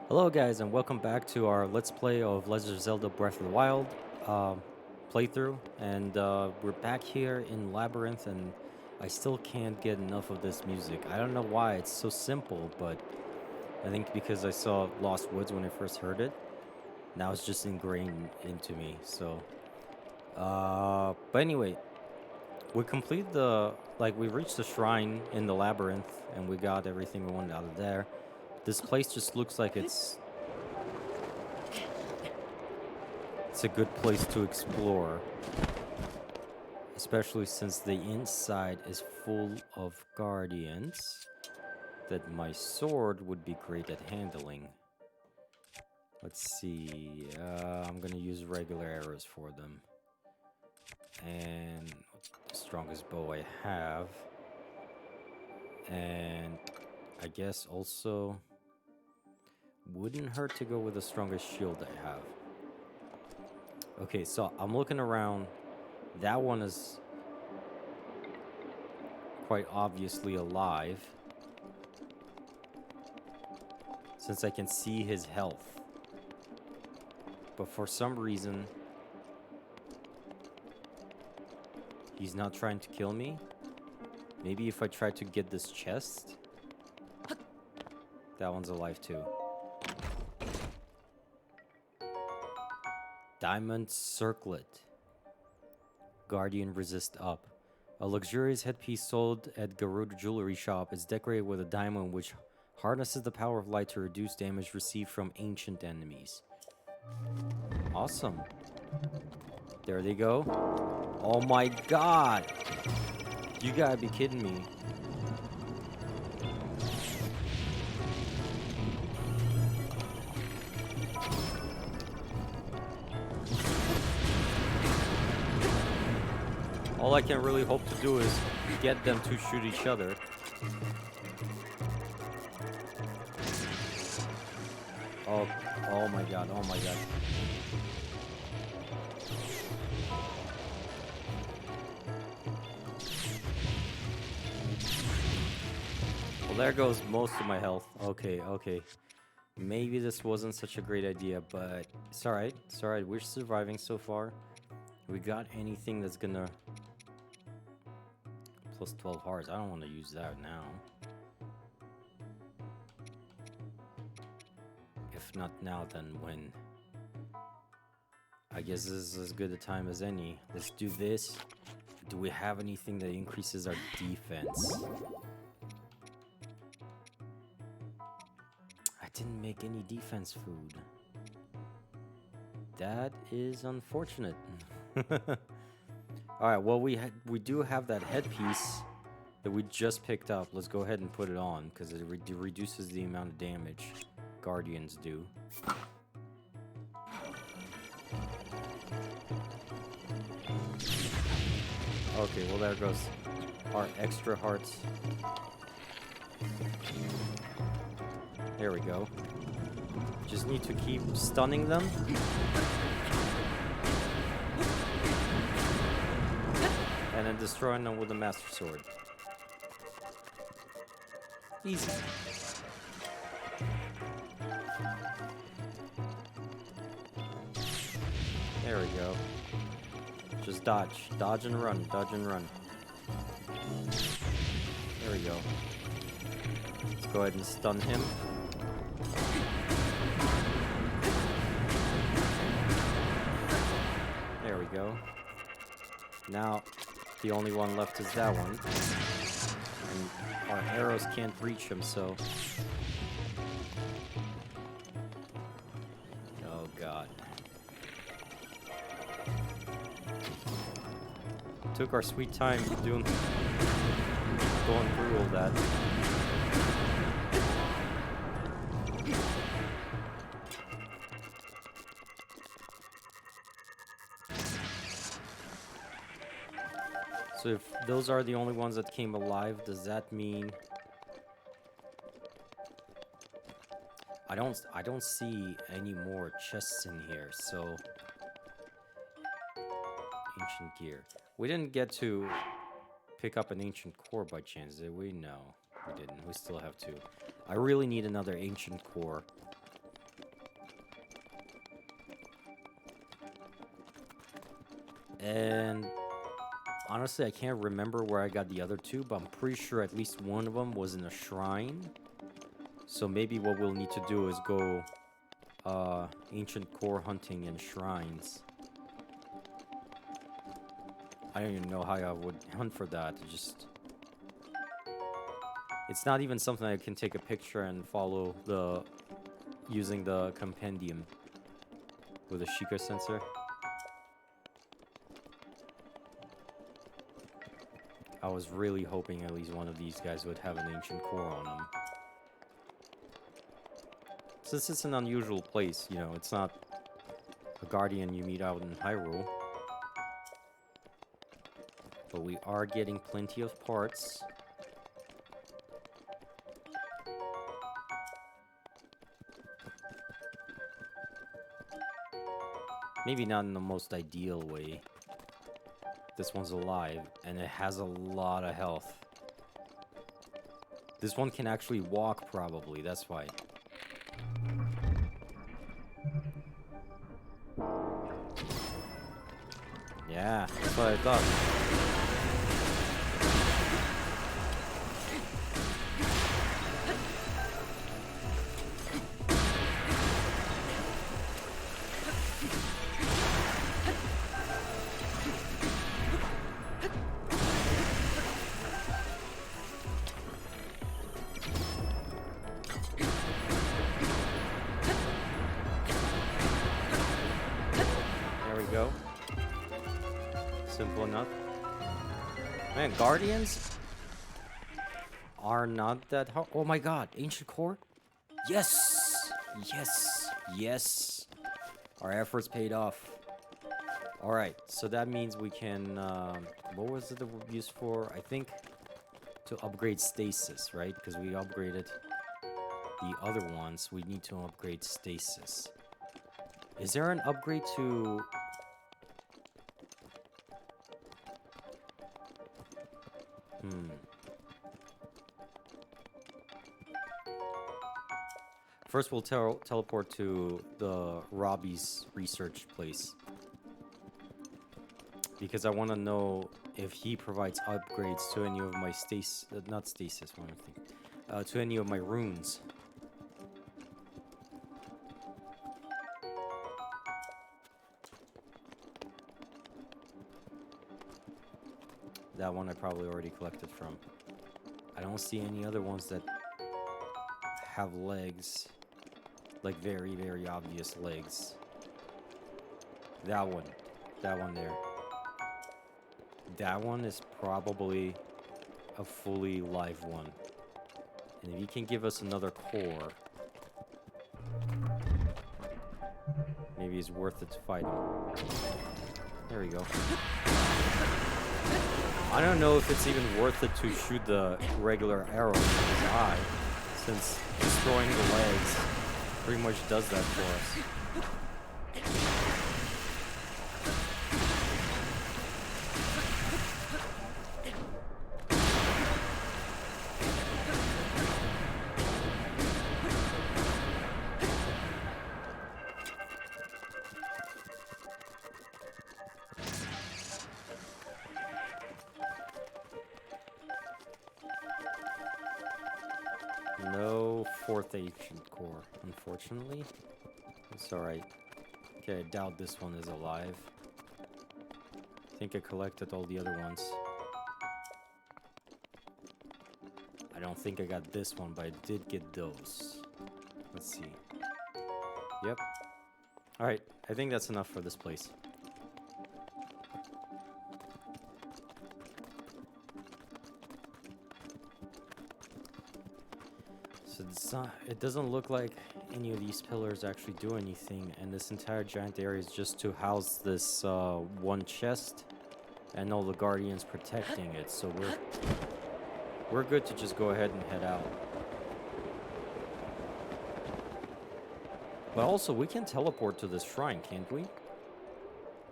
Hello guys and welcome back to our Let's Play of Legend of Zelda Breath of the Wild playthrough. And we're back here in Labyrinth and I still can't get enough of this music. I don't know why, it's so simple, but I think because I saw Lost Woods when I first heard it. Now it's just ingrained into me, so... but anyway, we completed we reached the shrine in the Labyrinth and we got everything we wanted out of there. This place just looks like it's a good place to explore, especially since the inside is full of guardians that my sword would be great at handling. Let's see, I'm gonna use regular arrows for them. And the strongest bow I have. And I guess also wouldn't hurt to go with the strongest shield I have. Okay, so I'm looking around. That one is quite obviously alive, since I can see his health. But for some reason, he's not trying to kill me. Maybe if I try to get this chest. That one's alive too. Diamond circlet. Guardian resist up. A luxurious headpiece sold at Garuda Jewelry Shop is decorated with a diamond which harnesses the power of light to reduce damage received from ancient enemies. Awesome. There they go. Oh my god! You gotta be kidding me. All I can really hope to do is get them to shoot each other. Oh my god, oh my god. Well, there goes most of my health. Okay. Maybe this wasn't such a great idea, but it's alright. It's alright. We're surviving so far. We got anything that's gonna... Plus 12 hearts. I don't want to use that now. If not now, then when? I guess this is as good a time as any. Let's do this. Do we have anything that increases our defense? I didn't make any defense food. That is unfortunate. Alright, well, we do have that headpiece that we just picked up. Let's go ahead and put it on, because it reduces the amount of damage guardians do. Okay, well, there goes our extra hearts. There we go. Just need to keep stunning them. And then destroying them with a Master Sword. Easy. There we go. Just dodge. Dodge and run. Dodge and run. There we go. Let's go ahead and stun him. There we go. Now, the only one left is that one. And our arrows can't reach him, so... Oh, God. Took our sweet time going through all that. So if those are the only ones that came alive, does that mean... I don't see any more chests in here, so... Ancient gear. We didn't get to pick up an ancient core by chance, did we? No, we didn't. We still have to. I really need another ancient core. And honestly, I can't remember where I got the other two, but I'm pretty sure at least one of them was in a shrine. So maybe what we'll need to do is go ancient core hunting in shrines. I don't even know how I would hunt for that. It's not even something I can take a picture and follow using the compendium with a Sheikah sensor. I was really hoping at least one of these guys would have an ancient core on them. Since it's an unusual place, you know, it's not a guardian you meet out in Hyrule. But we are getting plenty of parts. Maybe not in the most ideal way. This one's alive, and it has a lot of health. This one can actually walk, probably, that's why. Yeah, that's what I thought. Simple enough. Man, Guardians are not that hard. Oh my god, Ancient Core? Yes! Yes! Yes! Our efforts paid off. Alright, so that means we can... what was it used for? I think to upgrade stasis, right? Because we upgraded the other ones. We need to upgrade stasis. Is there an upgrade to... First, we'll teleport to the Robbie's research place. Because I want to know if he provides upgrades to any of my not stasis, one thing. To any of my runes. That one I probably already collected from. I don't see any other ones that have legs. Like very, very obvious legs. That one there. That one is probably a fully live one. And if he can give us another core, maybe it's worth it to fight him. There we go. I don't know if it's even worth it to shoot the regular arrow in his eye, since destroying the legs pretty much does that for us. No fourth ancient core, unfortunately. It's alright. Okay, I doubt this one is alive. I think I collected all the other ones. I don't think I got this one, but I did get those. Let's see. Yep. Alright, I think that's enough for this place. So it doesn't look like any of these pillars actually do anything, and this entire giant area is just to house this one chest and all the guardians protecting it. So we're good to just go ahead and head out. But also, we can teleport to this shrine, can't we?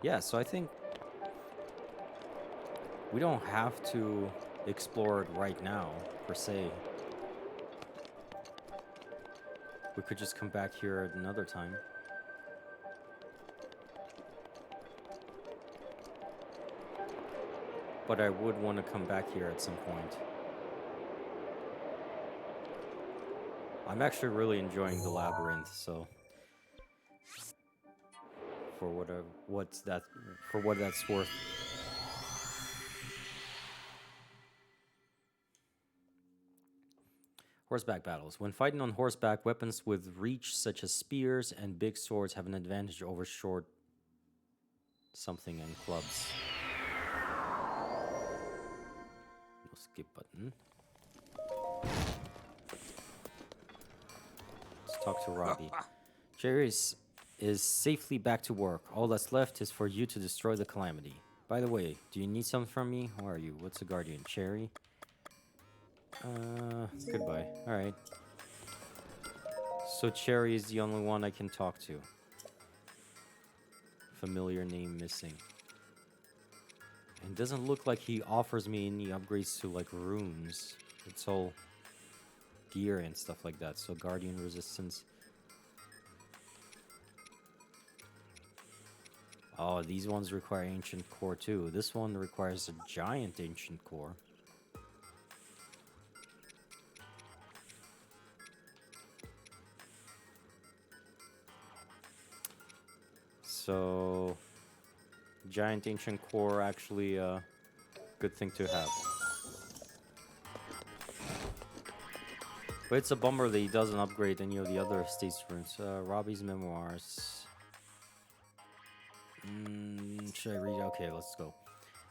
Yeah, so I think we don't have to explore it right now, per se. We could just come back here at another time. but I would want to come back here at some point. I'm actually really enjoying the labyrinth, so for what's that for what that's worth. Horseback battles. When fighting on horseback, weapons with reach such as spears and big swords have an advantage over short something and clubs. No skip button. Let's talk to Robbie. Jerry is safely back to work. All that's left is for you to destroy the calamity. By the way, do you need something from me? Who are you? What's the guardian? Cherry? Goodbye. Alright. So Cherry is the only one I can talk to. Familiar name missing. It doesn't look like he offers me any upgrades to like runes. It's all gear and stuff like that. So guardian resistance. Oh, these ones require ancient core too. This one requires a giant ancient core. So, giant ancient core actually a good thing to have. But it's a bummer that he doesn't upgrade any of the other states runes. Robbie's memoirs. Should I read? Okay, let's go.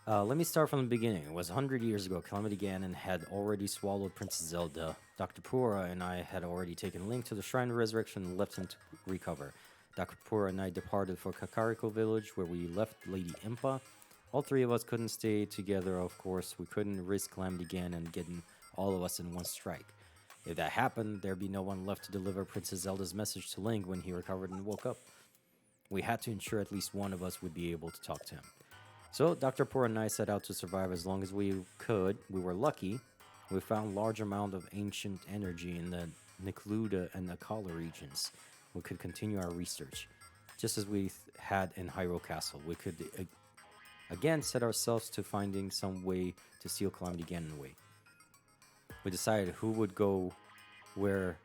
Let me start from the beginning. It was 100 years ago. Calamity Ganon had already swallowed Princess Zelda. Dr. Pura and I had already taken Link to the Shrine of Resurrection and left him to recover. Dr. Pura and I departed for Kakariko Village, where we left Lady Impa. All three of us couldn't stay together, of course. We couldn't risk Calamity Ganon getting all of us in one strike. If that happened, there'd be no one left to deliver Princess Zelda's message to Link when he recovered and woke up. We had to ensure at least one of us would be able to talk to him. So, Dr. Poor and I set out to survive as long as we could. We were lucky. We found large amount of ancient energy in the Necluda and Akkala regions. We could continue our research. Just as we had in Hyrule Castle, we could again set ourselves to finding some way to steal Calamity Ganon away. We decided who would go where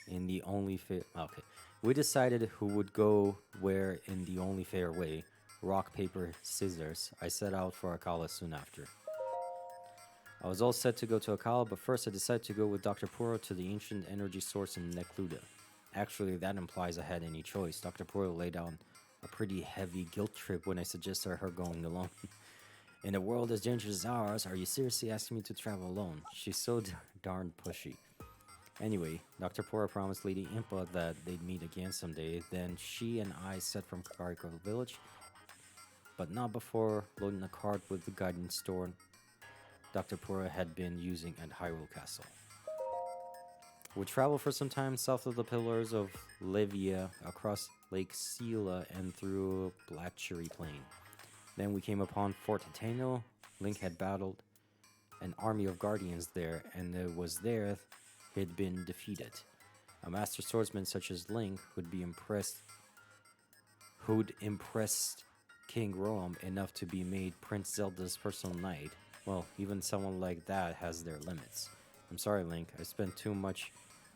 in the only fair... Okay. We decided who would go where in the only fair way. Rock, paper, scissors. I set out for Akkala soon after. I was all set to go to Akkala, but first I decided to go with Dr. Puro to the ancient energy source in Necluda. Actually, that implies I had any choice. Dr. Puro laid down a pretty heavy guilt trip when I suggested her going alone. In a world as dangerous as ours, are you seriously asking me to travel alone? She's so darn pushy. Anyway, Dr. Pura promised Lady Impa that they'd meet again someday. Then she and I set from Kakariko Village, but not before loading a cart with the guidance store Dr. Pura had been using at Hyrule Castle. We traveled for some time south of the Pillars of Levia, across Lake Sela, and through Black Cherry Plain. Then we came upon Fort Hateno. Link had battled an army of guardians there, and it was there he'd been defeated. A master swordsman such as Link who'd impressed King Roam enough to be made Prince Zelda's personal knight. Well, even someone like that has their limits. I'm sorry, Link. I spent too much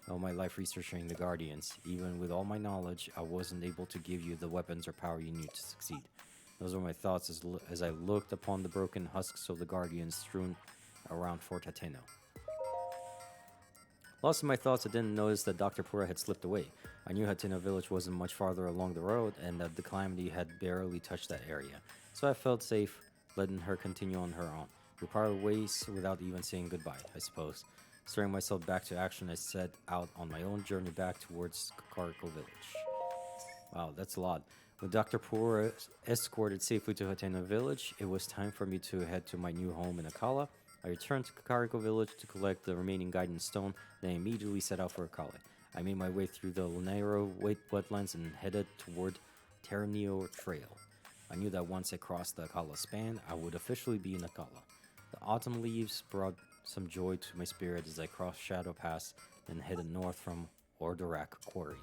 of my life researching the Guardians. Even with all my knowledge, I wasn't able to give you the weapons or power you need to succeed. Those were my thoughts as I looked upon the broken husks of the Guardians strewn around Fort Hateno. Lost in my thoughts, I didn't notice that Dr. Pura had slipped away. I knew Hateno village wasn't much farther along the road, and that the calamity had barely touched that area. So I felt safe, letting her continue on her own. We parted ways without even saying goodbye, I suppose. Stirring myself back to action, I set out on my own journey back towards Kakariko village. Wow, that's a lot. With Dr. Pura escorted safely to Hateno village, it was time for me to head to my new home in Akkala. I returned to Kakariko village to collect the remaining guidance stone, then immediately set out for Akkala. I made my way through the narrow wetlands and headed toward Terraneo Trail. I knew that once I crossed the Akkala span, I would officially be in Akkala. The autumn leaves brought some joy to my spirit as I crossed Shadow Pass and headed north from Ordorak Quarry.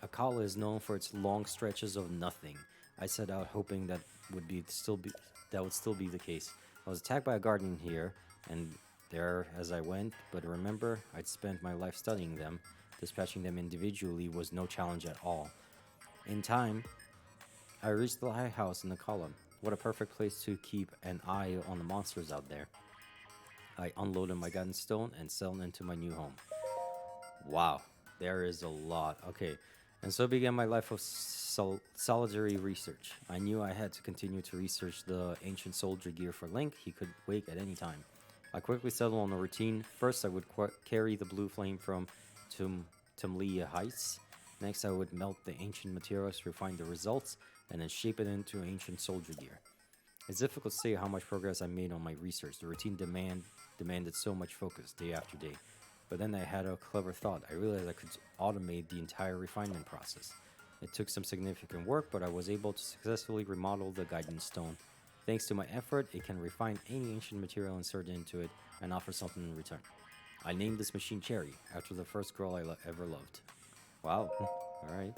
Akkala is known for its long stretches of nothing. I set out hoping that would still be the case. I was attacked by a guardian here and there as I went, but remember, I'd spent my life studying them. Dispatching them individually was no challenge at all. In time, I reached the lighthouse in the column. What a perfect place to keep an eye on the monsters out there. I unloaded my guidance stone and sailed into my new home. Wow, there is a lot. Okay, and so began my life of solitary research. I knew I had to continue to research the ancient soldier gear for Link. He could wake at any time. I quickly settled on a routine. First, I would carry the blue flame from Tumlia Heights. Next, I would melt the ancient materials to refine the results, and then shape it into ancient soldier gear. It's difficult to say how much progress I made on my research. The routine demanded so much focus day after day. But then I had a clever thought. I realized I could automate the entire refinement process. It took some significant work, but I was able to successfully remodel the guidance stone. Thanks to my effort, it can refine any ancient material inserted into it and offer something in return. I named this machine Cherry, after the first girl I ever loved. Wow, alright.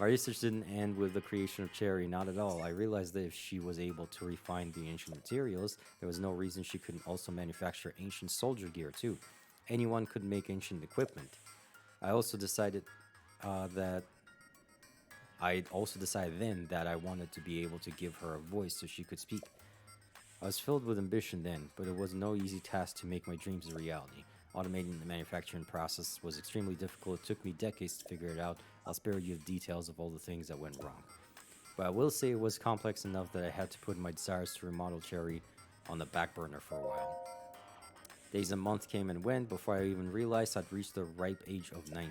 My research didn't end with the creation of Cherry, not at all. I realized that if she was able to refine the ancient materials, there was no reason she couldn't also manufacture ancient soldier gear too. Anyone could make ancient equipment. I also decided that I also decided then that I wanted to be able to give her a voice so she could speak. I was filled with ambition then, but it was no easy task to make my dreams a reality. Automating the manufacturing process was extremely difficult. It took me decades to figure it out. I'll spare you the details of all the things that went wrong. But I will say it was complex enough that I had to put my desires to remodel Cherry on the back burner for a while. Days and months came and went before I even realized I'd reached the ripe age of 90.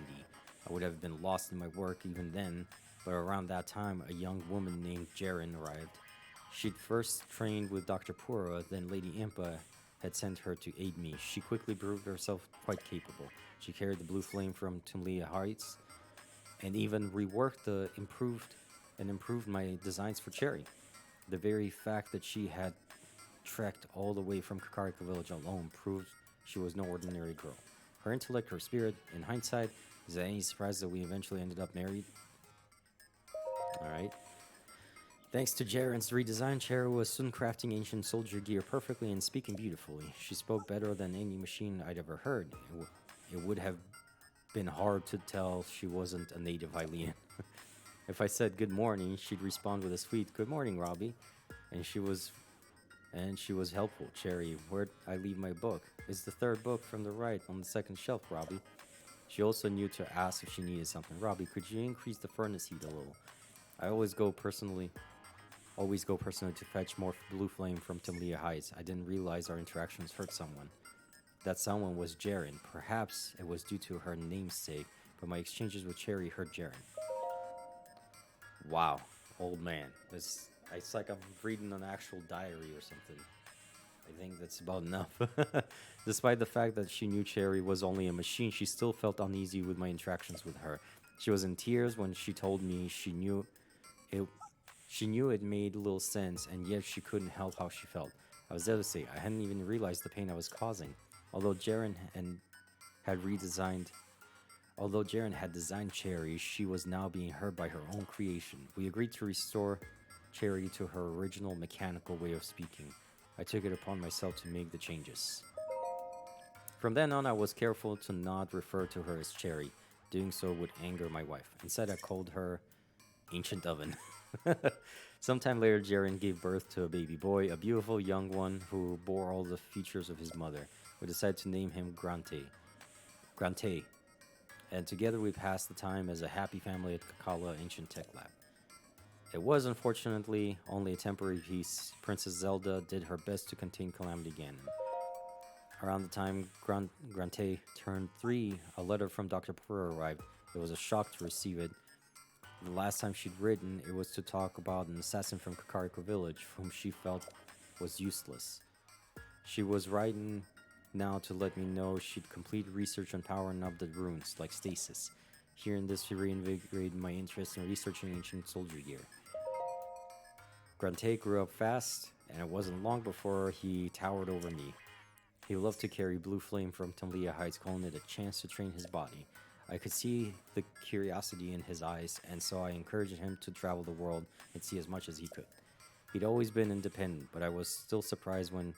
I would have been lost in my work even then, but around that time, a young woman named Jaren arrived. She'd first trained with Dr. Pura, then Lady Impa had sent her to aid me. She quickly proved herself quite capable. She carried the blue flame from Tumlia Heights and even reworked improved my designs for Cherry. The very fact that she had trekked all the way from Kakariko Village alone proved she was no ordinary girl. Her intellect, her spirit, in hindsight, is it any surprise that we eventually ended up married? Alright. Thanks to Jaren's redesign, Cherry was soon crafting ancient soldier gear perfectly and speaking beautifully. She spoke better than any machine I'd ever heard. It would have been hard to tell she wasn't a native Hylian. If I said good morning, she'd respond with a sweet "Good morning, Robbie," and she was helpful. Cherry, where'd I leave my book? It's the third book from the right on the second shelf, Robbie. She also knew to ask if she needed something. Robbie, could you increase the furnace heat a little? I always go personally to fetch more blue flame from Tumlia Heights. I didn't realize our interactions hurt someone. That someone was Jaren. Perhaps it was due to her namesake, but my exchanges with Cherry hurt Jaren. Wow, old man. It's like I'm reading an actual diary or something. I think that's about enough. Despite the fact that she knew Cherry was only a machine, she still felt uneasy with my interactions with her. She was in tears when she told me it she knew it made little sense, and yet she couldn't help how she felt. I was devastated. I hadn't even realized the pain I was causing. Although Jaren had redesigned Although Jaren had designed Cherry, she was now being hurt by her own creation. We agreed to restore Cherry to her original mechanical way of speaking. I took it upon myself to make the changes. From then on, I was careful to not refer to her as Cherry. Doing so would anger my wife. Instead, I called her Ancient Oven. Sometime later, Jaren gave birth to a baby boy, a beautiful young one who bore all the features of his mother. We decided to name him Grante. And together we passed the time as a happy family at Akkala Ancient Tech Lab. It was unfortunately only a temporary peace. Princess Zelda did her best to contain Calamity Ganon. Around the time Grante turned 3, a letter from Dr. Pura arrived. It was a shock to receive it. The last time she'd written, it was to talk about an assassin from Kakariko Village, whom she felt was useless. She was writing now to let me know she'd completed research on powering up the runes, like stasis. Hearing this, she reinvigorated my interest in researching ancient soldier gear. Grante grew up fast, and it wasn't long before he towered over me. He loved to carry blue flame from Tumlia Heights, calling it a chance to train his body. I could see the curiosity in his eyes, and so I encouraged him to travel the world and see as much as he could. He'd always been independent, but I was still surprised when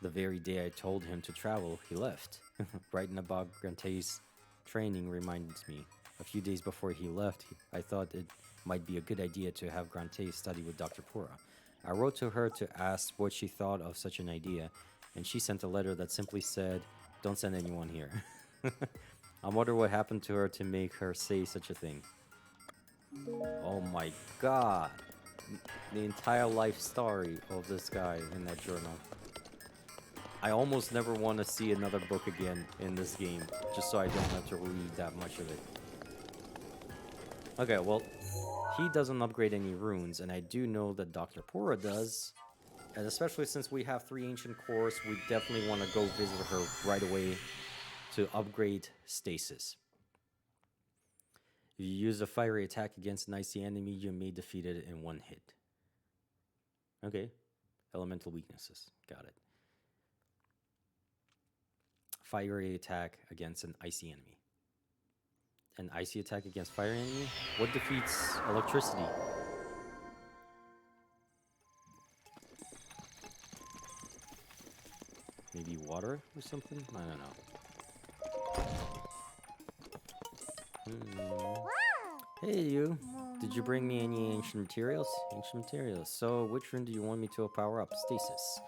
the very day I told him to travel, he left. Writing about Grante's training reminds me. A few days before he left, I thought it might be a good idea to have Grante study with Dr. Pura. I wrote to her to ask what she thought of such an idea, and she sent a letter that simply said, "Don't send anyone here." I wonder what happened to her to make her say such a thing. Oh my god. The entire life story of this guy in that journal. I almost never want to see another book again in this game, just so I don't have to read that much of it. Okay, well, he doesn't upgrade any runes, and I do know that Dr. Pura does. And especially since we have 3 ancient cores, we definitely want to go visit her right away to upgrade stasis. If you use a fiery attack against an icy enemy, you may defeat it in 1 hit. Okay. Elemental weaknesses. Got it. Fiery attack against an icy enemy. An icy attack against fire enemy? What defeats electricity? Maybe water or something? I don't know. Hey, you. Did you bring me any ancient materials? Ancient materials. So, which rune do you want me to power up? Stasis.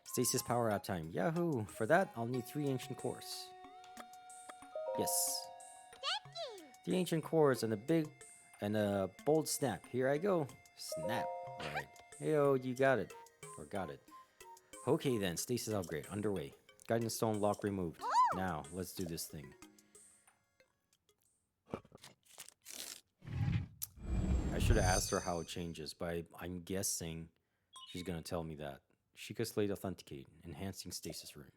Stasis power up time. Yahoo! For that, I'll need 3 ancient cores. Yes. 3 ancient cores and a bold snap. Here I go. Snap. Alright. Heyo, you got it. Or got it. Okay then, stasis upgrade underway. Guidance stone lock removed. Now, let's do this thing. I should have asked her how it changes, but I'm guessing she's gonna tell me that. Sheikah Slate Authenticate, enhancing stasis rune.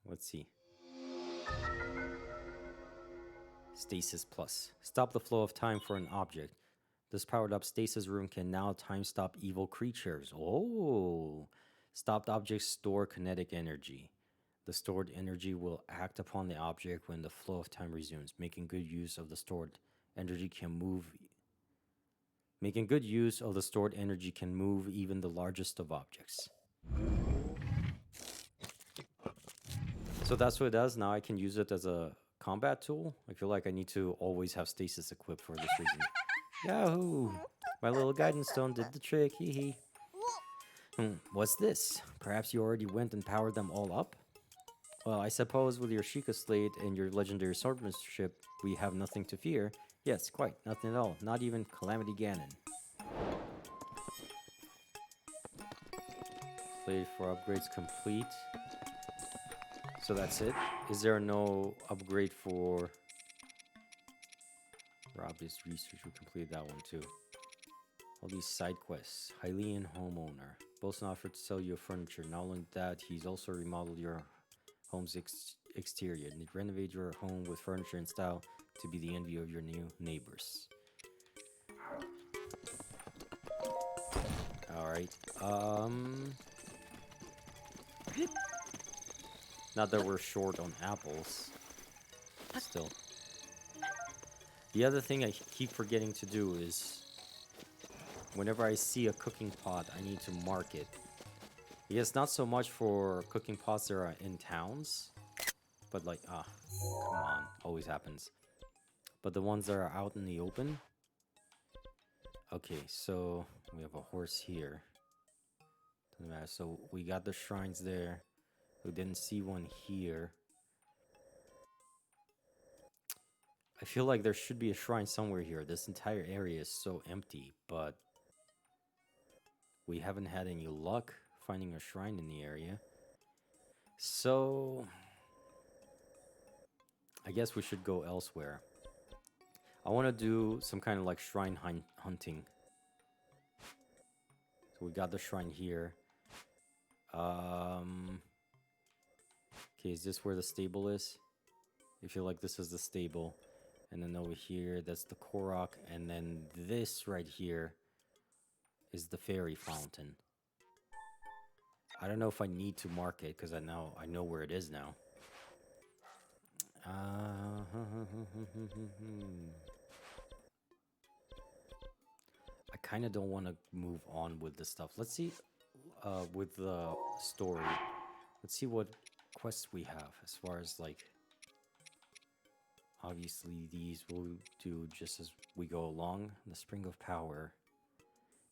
Let's see. Stasis Plus. Stop the flow of time for an object. This powered up stasis rune can now time stop evil creatures. Oh! Stopped objects store kinetic energy. The stored energy will act upon the object when the flow of time resumes. Making good use of the stored energy can move. Making good use of the stored energy can move even the largest of objects. So that's what it does. Now I can use it as a combat tool. I feel like I need to always have stasis equipped for this reason. Yahoo! My little guidance stone did the trick. Hee hee. What's this? Perhaps you already went and powered them all up? Well, I suppose with your Sheikah Slate and your legendary swordsmanship, we have nothing to fear. Yes, quite. Nothing at all. Not even Calamity Ganon. Slate for upgrades complete. So that's it. Is there no upgrade for Robbie's research? We completed that one too. All these side quests. Hylian homeowner. Bosun offered to sell you furniture. Not only that, he's also remodeled your home's exterior. Renovate your home with furniture and style to be the envy of your new neighbors. Alright. Not that we're short on apples. Still. The other thing I keep forgetting to do is whenever I see a cooking pot, I need to mark it. Yes, not so much for cooking pots that are in towns, but like, come on, always happens. But the ones that are out in the open. Okay, so we have a horse here. Doesn't matter. So we got the shrines there. We didn't see one here. I feel like there should be a shrine somewhere here. This entire area is so empty, but we haven't had any luck finding a shrine in the area. So I guess we should go elsewhere. I want to do some kind of like shrine hunting. So we got the shrine here. Okay, is this where the stable is? I feel like this is the stable. And then over here, that's the Korok. And then this right here is the fairy fountain. I don't know if I need to mark it because I know where it is now. I kind of don't want to move on with this stuff. Let's see, with the story. Let's see what quests we have as far as like. Obviously, these will do just as we go along. The Spring of Power,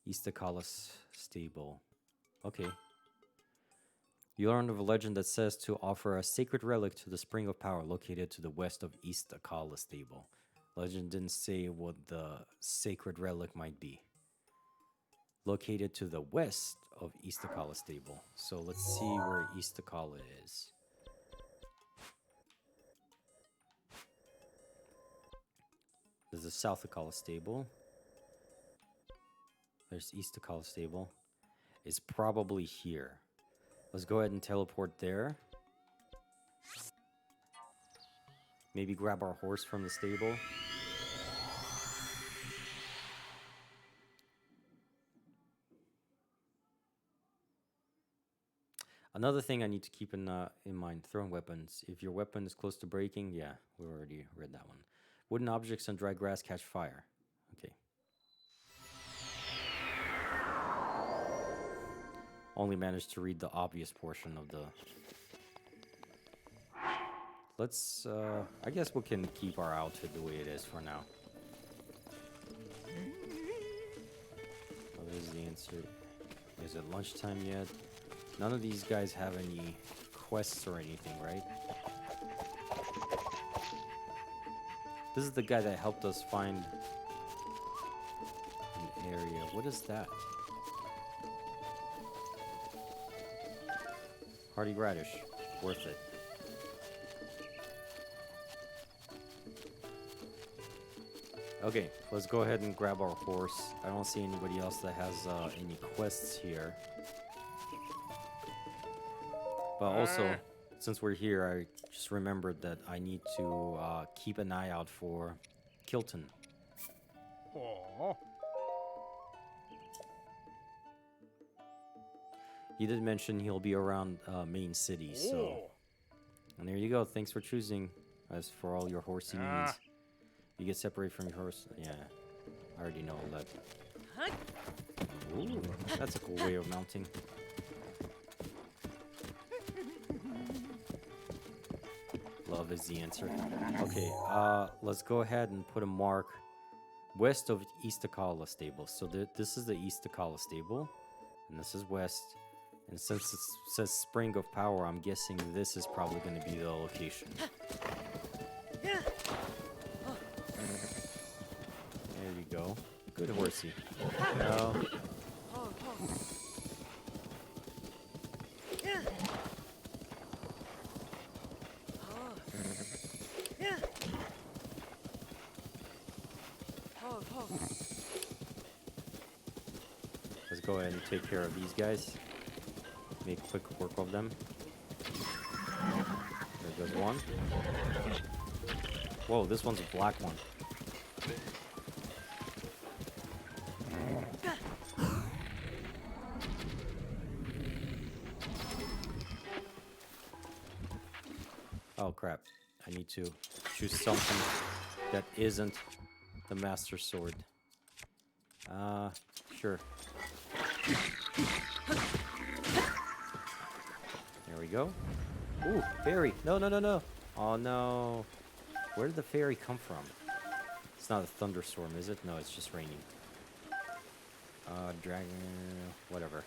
East Akkala's stable. Okay. You learn of a legend that says to offer a sacred relic to the Spring of Power located to the west of East Akkala stable. Legend didn't say what the sacred relic might be. Located to the west of East Akkala stable. So let's see where East Akkala is. There's the South Akkala stable. There's East Akkala stable. It's probably here. Let's go ahead and teleport there. Maybe grab our horse from the stable. Another thing I need to keep in mind, throwing weapons. If your weapon is close to breaking, yeah, we already read that one. Wooden objects and dry grass catch fire. Okay. Only managed to read the obvious portion of the... Let's, I guess we can keep our outfit the way it is for now. Oh, there's the answer. Is it lunchtime yet? None of these guys have any quests or anything, right? This is the guy that helped us find an area. What is that? Hardy radish. Worth it. Okay, let's go ahead and grab our horse. I don't see anybody else that has any quests here. But also, since we're here, I just remembered that I need to keep an eye out for Kilton. Aww. He did mention he'll be around main city, so... And there you go, thanks for choosing as for all your horsey needs. You get separated from your horse. Yeah, I already know all that. Ooh, that's a cool way of mounting. Love is the answer. Okay, let's go ahead and put a mark west of East Akkala stable. So this is the East Akkala stable, and this is west. And since it says Spring of Power, I'm guessing this is probably going to be the location. There you go. Good horsey. No. Let's go ahead and take care of these guys. Make quick work of them. There goes one. Whoa, this one's a black one. Oh crap. I need to choose something that isn't the Master Sword. Sure. There we go. Ooh, fairy. No, no, no, no. Oh, no. Where did the fairy come from? It's not a thunderstorm, is it? No, it's just raining. Dragon... whatever.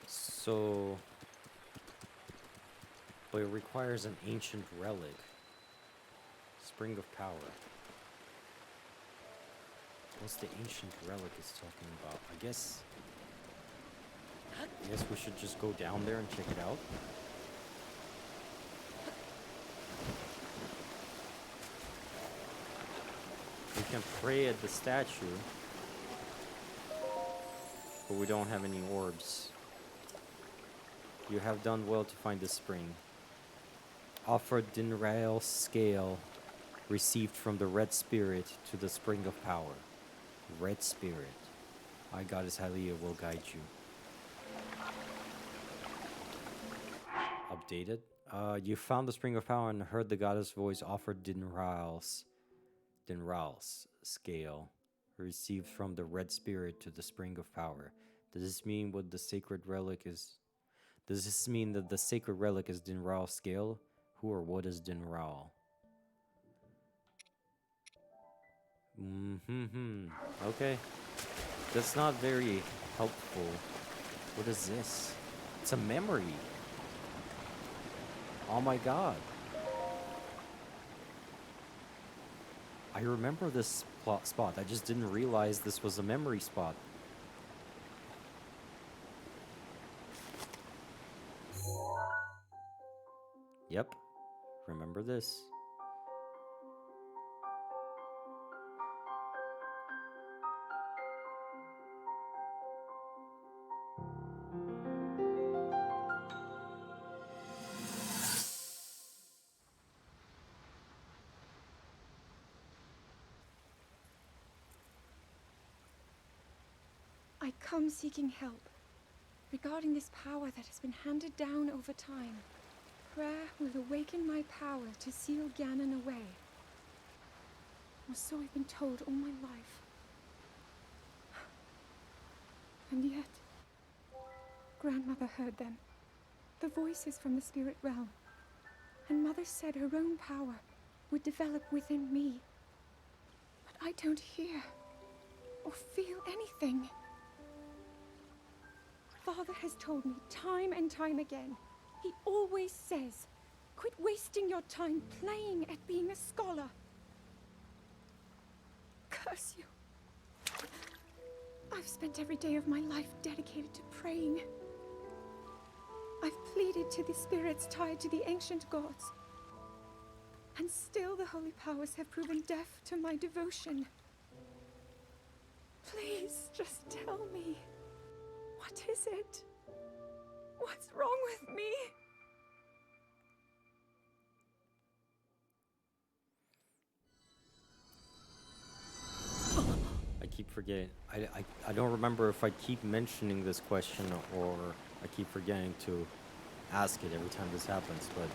So... but it requires an ancient relic. Spring of Power. What's the ancient relic it's talking about? I guess we should just go down there and check it out. We can pray at the statue. but we don't have any orbs. You have done well to find the spring. Offer Dinrael scale received from the red spirit to the spring of power. Red spirit. My goddess Hylia will guide you. Updated. You found the spring of power and heard the goddess voice. Offered Dinrael's scale received from the red spirit to the spring of power. Does this mean what the sacred relic is? Does this mean that the sacred relic is Dinrael's scale? Who or what is Dinrael? Okay. That's not very helpful. What is this? It's a memory. Oh my god. I remember this plot spot. I just didn't realize this was a memory spot. Yep. Remember this. I come seeking help regarding this power that has been handed down over time. Prayer will awaken my power to seal Ganon away. Or so I've been told all my life. And yet, Grandmother heard them. The voices from the spirit realm. And Mother said her own power would develop within me. But I don't hear or feel anything. Father has told me time and time again. He always says, quit wasting your time playing at being a scholar. Curse you. I've spent every day of my life dedicated to praying. I've pleaded to the spirits tied to the ancient gods. And still the holy powers have proven deaf to my devotion. Please, just tell me. What is it? What's wrong with me? I keep forgetting. I don't remember if I keep mentioning this question or I keep forgetting to ask it every time this happens, but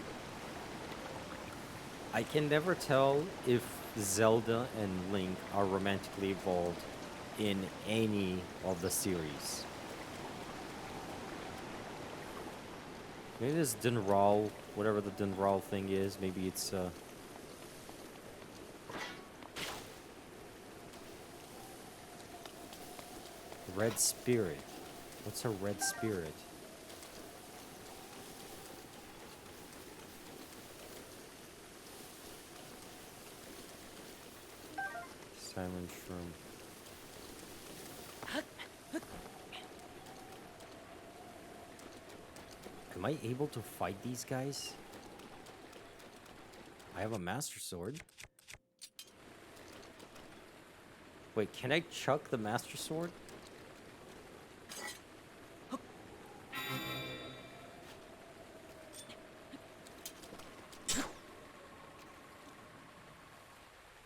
I can never tell if Zelda and Link are romantically involved in any of the series. Maybe this Dinraal, whatever the Dinraal thing is, maybe it's red spirit. What's a red spirit? Simon Shroom. Am I able to fight these guys? I have a Master Sword. Wait, can I chuck the Master Sword?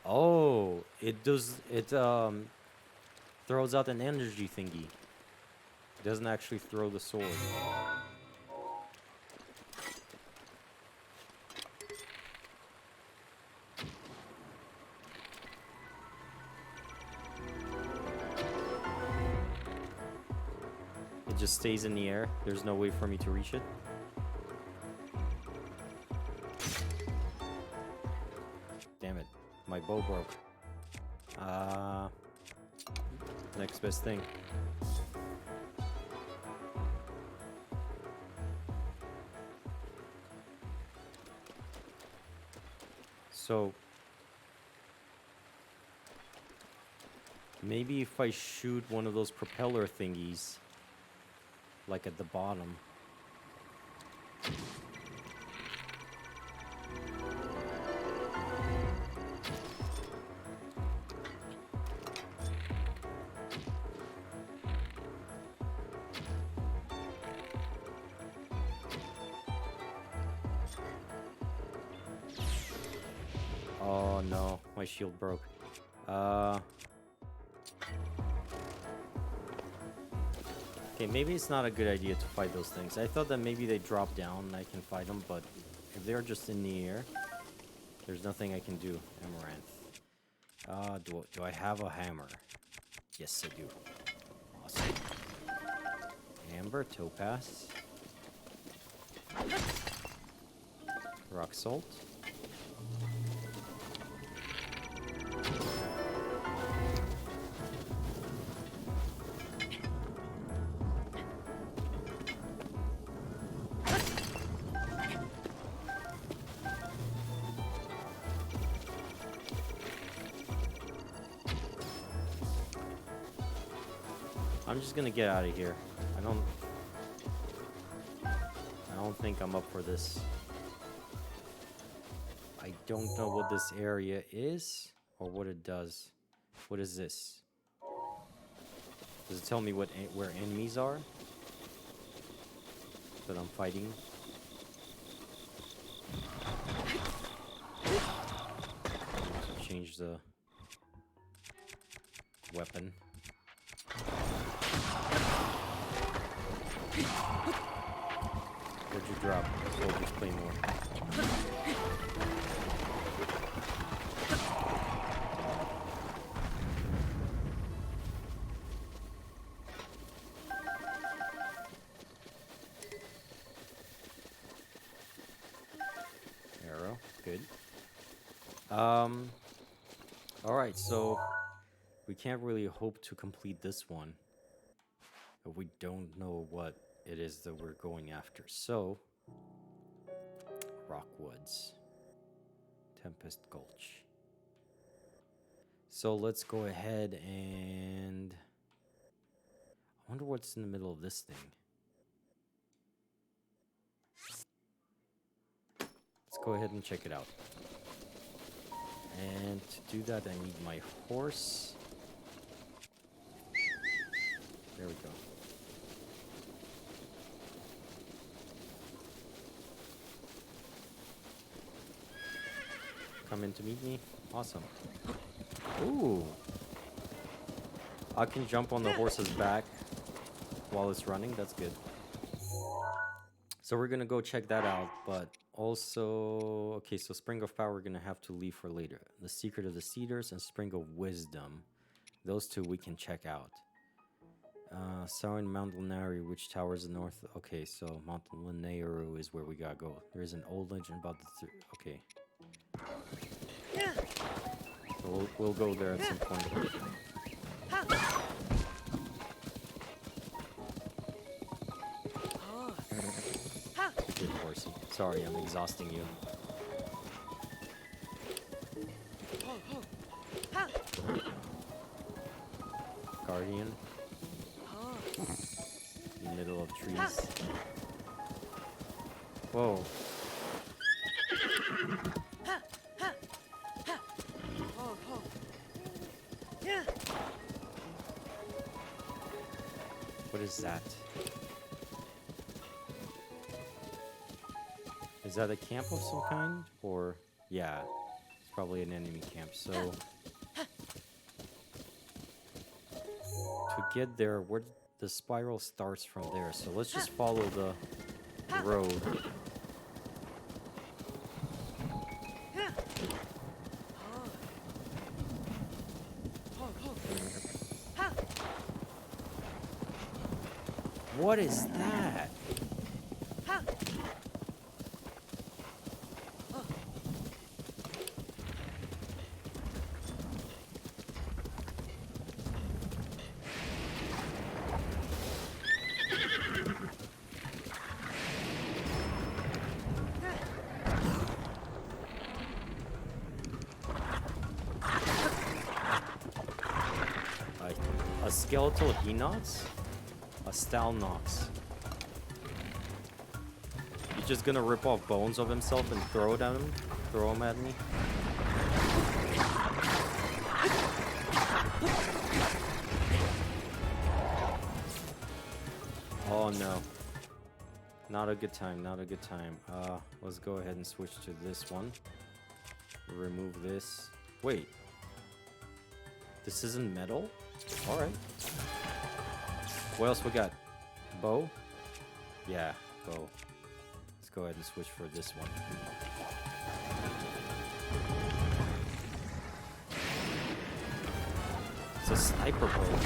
Oh, it does, it throws out an energy thingy. It doesn't actually throw the sword. It just stays in the air. There's no way for me to reach it. Damn it. My bow broke. Next best thing. So maybe if I shoot one of those propeller thingies, like at the bottom. no, my shield broke. Okay, maybe it's not a good idea to fight those things. I thought that maybe they drop down and I can fight them, but if they're just in the air, there's nothing I can do. Amaranth. Do I have a hammer? Yes, I do. Awesome. Amber, topaz. Rock salt. I'm just gonna get out of here. I don't think I'm up for this. I don't know what this area is or what it does. What is this? Does it tell me where enemies are that I'm fighting? Change the weapon. Where'd you drop? Soldier's Claymore. Arrow, good. Alright, so we can't really hope to complete this one if we don't know what it is that we're going after. So, Rockwoods, Tempest Gulch. So let's go ahead and I wonder what's in the middle of this thing. Let's go ahead and check it out. And to do that, I need my horse. There we go. Come in to meet me. Awesome. Ooh. I can jump on the horse's back while it's running. That's good. So we're gonna go check that out, but also, okay, so Spring of Power we're gonna have to leave for later. The Secret of the Cedars and Spring of Wisdom. Those two we can check out. Sauron Mount Lanari, which towers the north. Okay, so Mount Lanayru is where we gotta go. There is an old legend about the okay. So we'll go there at some point. Good horsey. Sorry, I'm exhausting you. Guardian. In the middle of trees. Whoa. What is that? Is that a camp of some kind? Or, yeah, it's probably an enemy camp. So, to get there, where the spiral starts from there. So let's just follow the road. What is that? A skeletal Hinox? A Stalnox. He's just gonna rip off bones of himself and throw it at him? Throw them at me? Oh no. Not a good time, not a good time. Let's go ahead and switch to this one. Remove this. Wait. This isn't metal? Alright. What else we got? Bow? Yeah, bow. Let's go ahead and switch for this one. It's a sniper bow.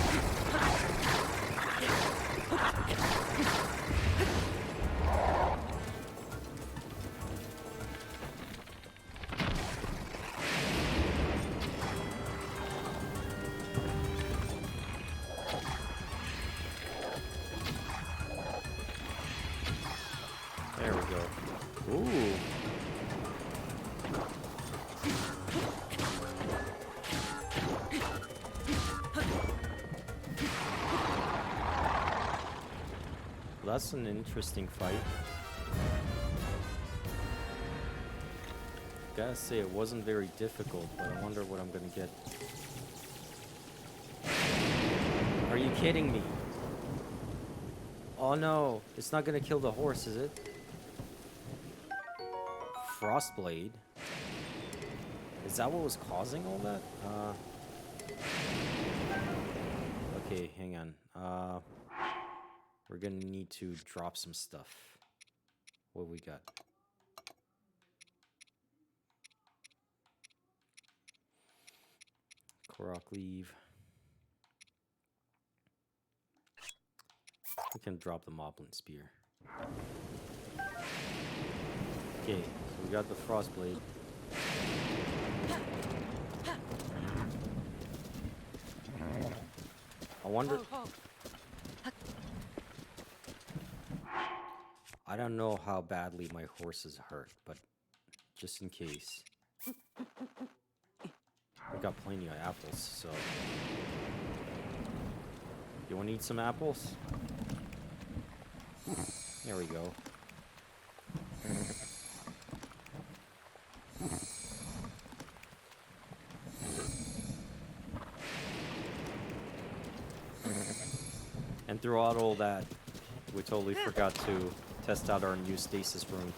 There we go. Ooh. That's an interesting fight. Gotta say, it wasn't very difficult, but I wonder what I'm gonna get. Are you kidding me? Oh no, it's not gonna kill the horse, is it? Frostblade? Is that what was causing all that? Okay, hang on. We're gonna need to drop some stuff. What we got? Korok leaf. We can drop the Moblin Spear. Okay, so we got the Frostblade. I wonder... I don't know how badly my horse is hurt, but just in case. We got plenty of apples, so... You wanna eat some apples? There we go. And throughout all that, we totally forgot to test out our new stasis room.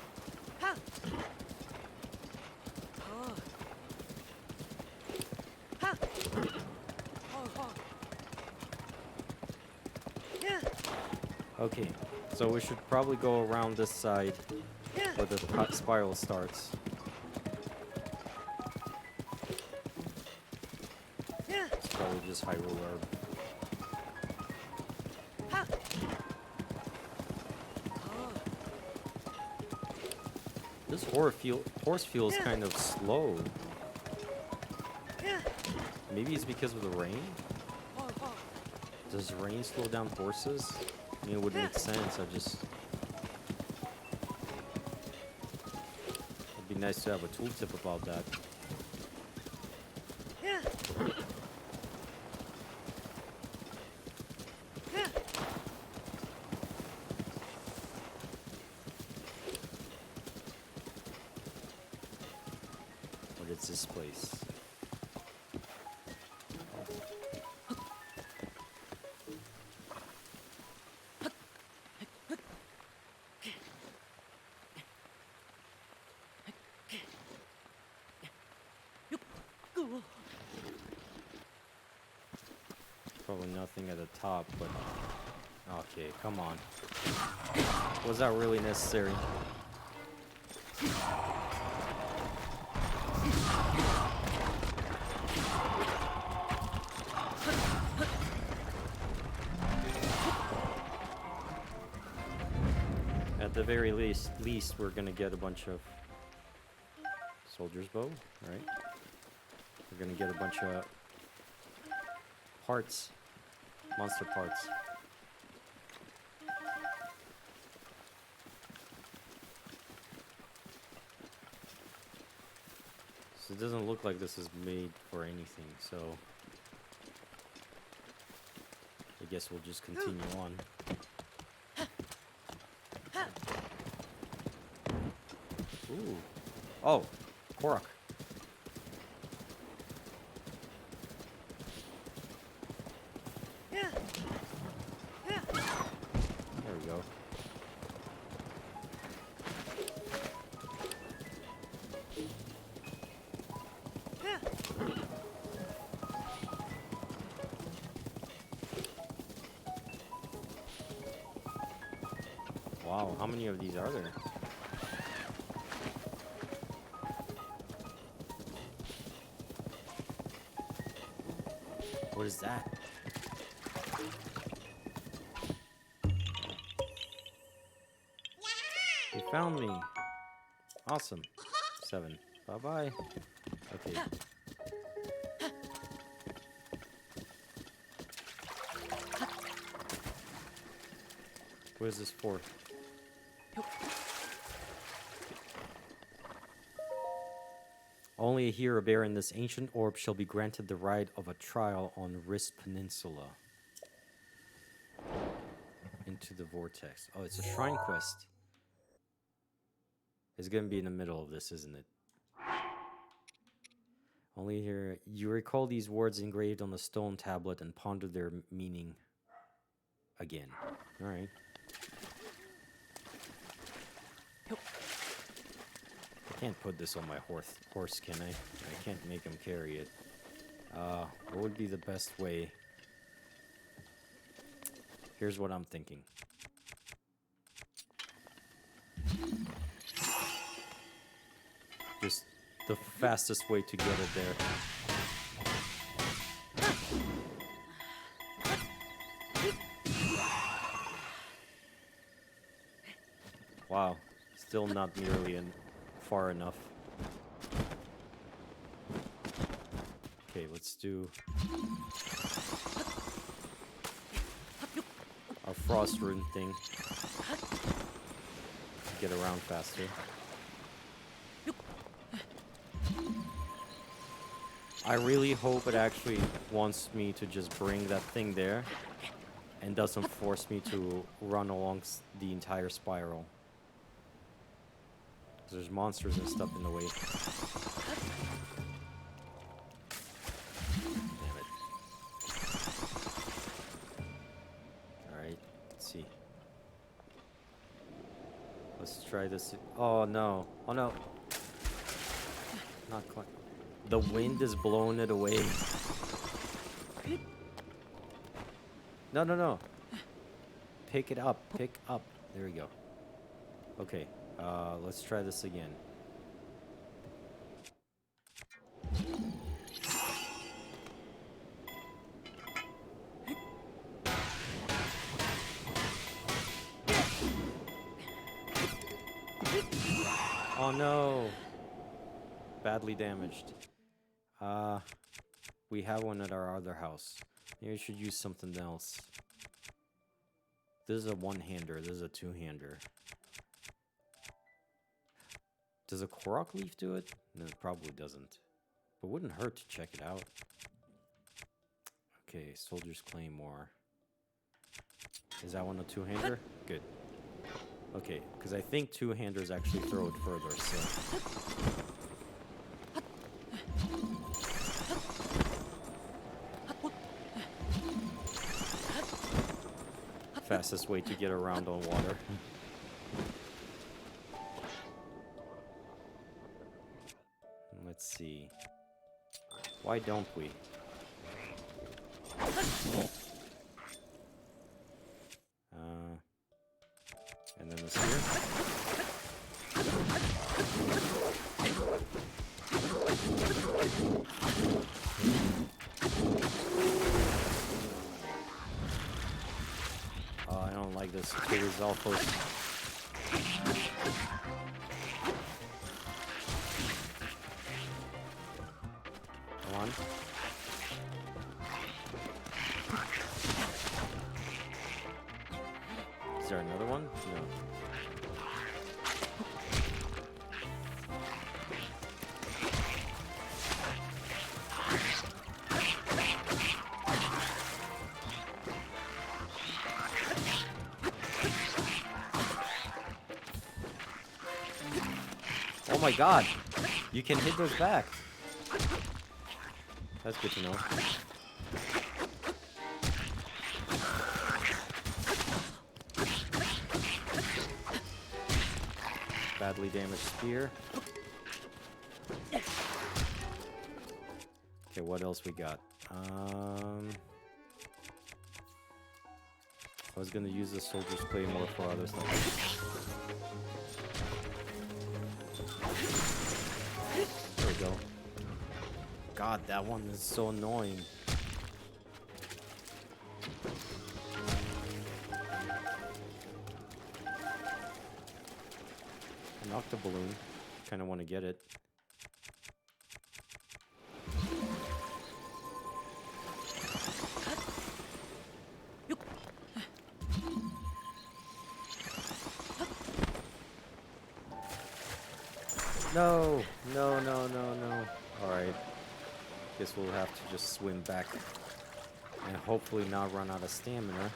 Okay, so we should probably go around this side where the spiral starts. It's probably just Hyrule Herb. This horse feels kind of slow. Maybe it's because of the rain? Does rain slow down horses? I mean, it would make sense. It'd be nice to have a tooltip about that. What is this place? Probably nothing at the top, but... Okay, come on. Was that really necessary? At the very least, we're gonna get a bunch of soldier's bow, right? We're gonna get a bunch of parts, monster parts. So it doesn't look like this is made for anything, so I guess we'll just continue on. Ooh. Oh, Korok. There we go. Wow, how many of these are there? What is that? You found me. Awesome. 7. Bye-bye. Okay. What is this for? Only a hero bearing this ancient orb shall be granted the right of a trial on Risk Peninsula. Into the vortex. Oh, it's a shrine quest. It's gonna be in the middle of this, isn't it? Only here. You recall these words engraved on the stone tablet and ponder their meaning again. Alright. I can't put this on my horse, can I? I can't make him carry it. What would be the best way? Here's what I'm thinking. Just the fastest way to get it there. Wow, still not nearly far enough. Okay, let's do our frost rune thing. Get around faster. I really hope it actually wants me to just bring that thing there and doesn't force me to run along the entire spiral. There's monsters and stuff in the way. Damn it. Alright, let's see. Let's try this. Oh no. Oh no. Not quite. The wind is blowing it away. No, no, no. Pick it up. Pick up. There we go. Okay. Let's try this again. Oh no! Badly damaged. We have one at our other house. Maybe we should use something else. This is a one-hander. This is a two-hander. Does a Korok leaf do it? No, it probably doesn't. But wouldn't hurt to check it out. Okay, Soldier's Claymore. Is that one a two-hander? Good. Okay, because I think two-handers actually throw it further, so... Fastest way to get around on water. Let's see. Why don't we? And then this here. Oh, I don't like this. To resolve first. Come on. Is there another one? No. Oh my god! You can hit those back. That's good to know. Badly damaged spear. Okay, what else we got? I was gonna use the soldier's play more for other stuff. There we go. God, that one is so annoying. Knock the balloon. Kind of want to get it. No, no, no, no, no. Alright. Guess we'll have to just swim back. And hopefully not run out of stamina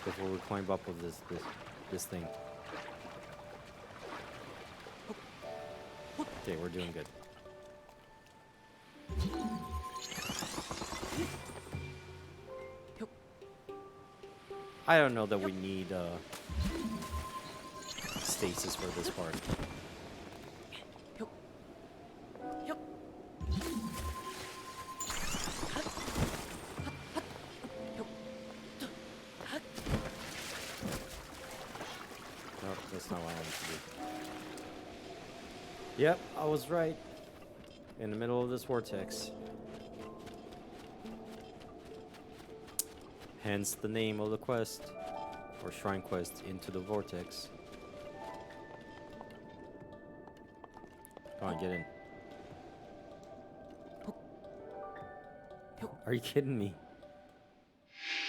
before we climb up with this thing. Okay, we're doing good. I don't know that we need stasis for this part. No, that's not what I wanted to do. Yep, I was right. In the middle of this vortex. Hence the name of the quest, or shrine quest, Into the Vortex. Come on, get in. Are you kidding me?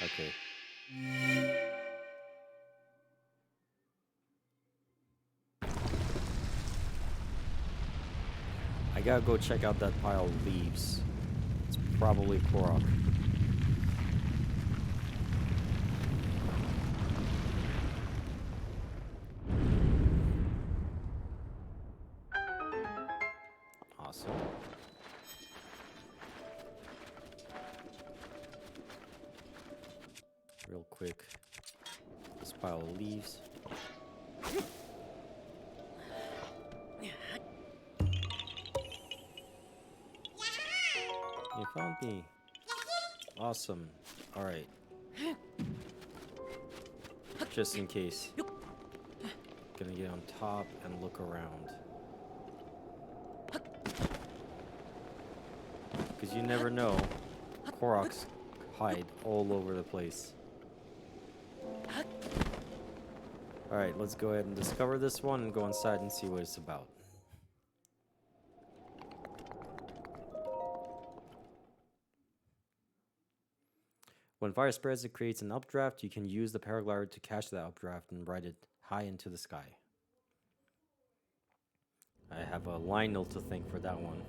Okay. I gotta go check out that pile of leaves. It's probably Korok. Awesome. Real quick. This pile of leaves. You found me. Awesome. Alright. Just in case. Gonna get on top and look around. Because you never know. Koroks hide all over the place. Alright, let's go ahead and discover this one and go inside and see what it's about. When fire spreads, it creates an updraft. You can use the paraglider to catch that updraft and ride it high into the sky. I have a Lionel to thank for that one.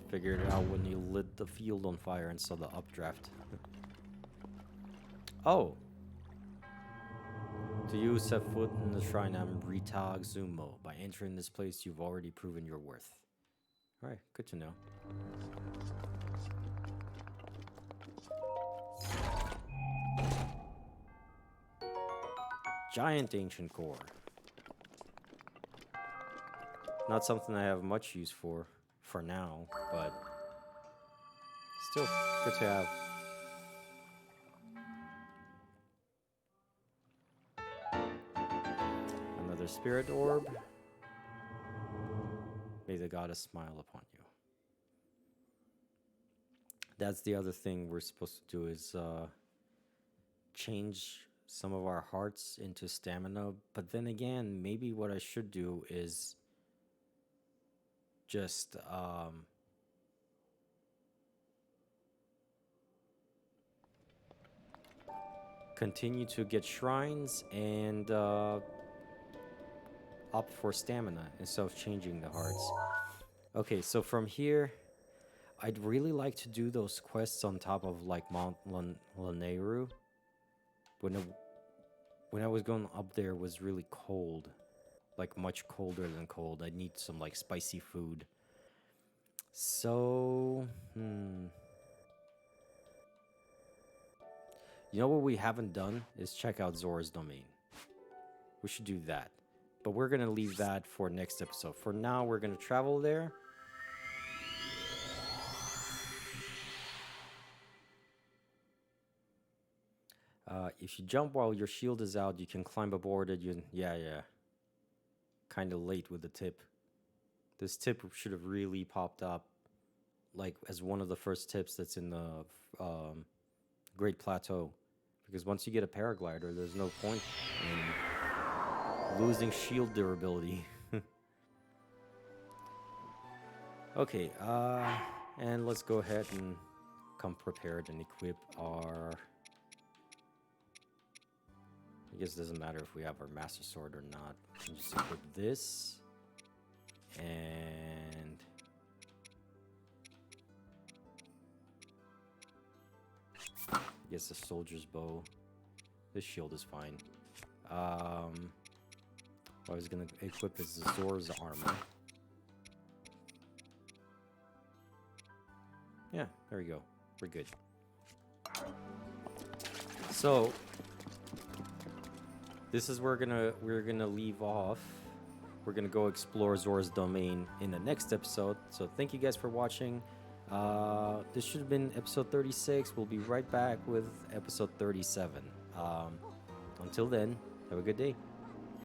Figured it out when you lit the field on fire and saw the updraft. Oh! To you set foot in the shrine Amrita Zumo. By entering this place, you've already proven your worth. Alright, good to know. Giant ancient core. Not something I have much use for now, but still good to have. Another spirit orb. May the goddess smile upon you. That's the other thing we're supposed to do is change some of our hearts into stamina. But then again, maybe what I should do is just continue to get shrines and opt for stamina instead of changing the hearts. Okay, so from here, I'd really like to do those quests on top of like Mount Lanayru. When I was going up there, it was really cold, like much colder than cold. I need some like spicy food. So, you know what we haven't done is check out Zora's domain. We should do that. But we're going to leave that for next episode. For now, we're going to travel there. If you jump while your shield is out, you can climb aboard it. Yeah. Kind of late with the tip. This tip should have really popped up, like as one of the first tips that's in the Great Plateau, because once you get a paraglider, there's no point in losing shield durability. Okay, and let's go ahead and come prepared and equip our... I guess it doesn't matter if we have our Master Sword or not. We can just equip this. And... I guess the Soldier's Bow. This shield is fine. What I was gonna equip is Zor's armor. Yeah, there we go. We're good. So this is where we're gonna leave off. We're gonna go explore Zora's domain in the next episode. So thank you guys for watching. This should have been episode 36. We'll be right back with episode 37. Until then, have a good day.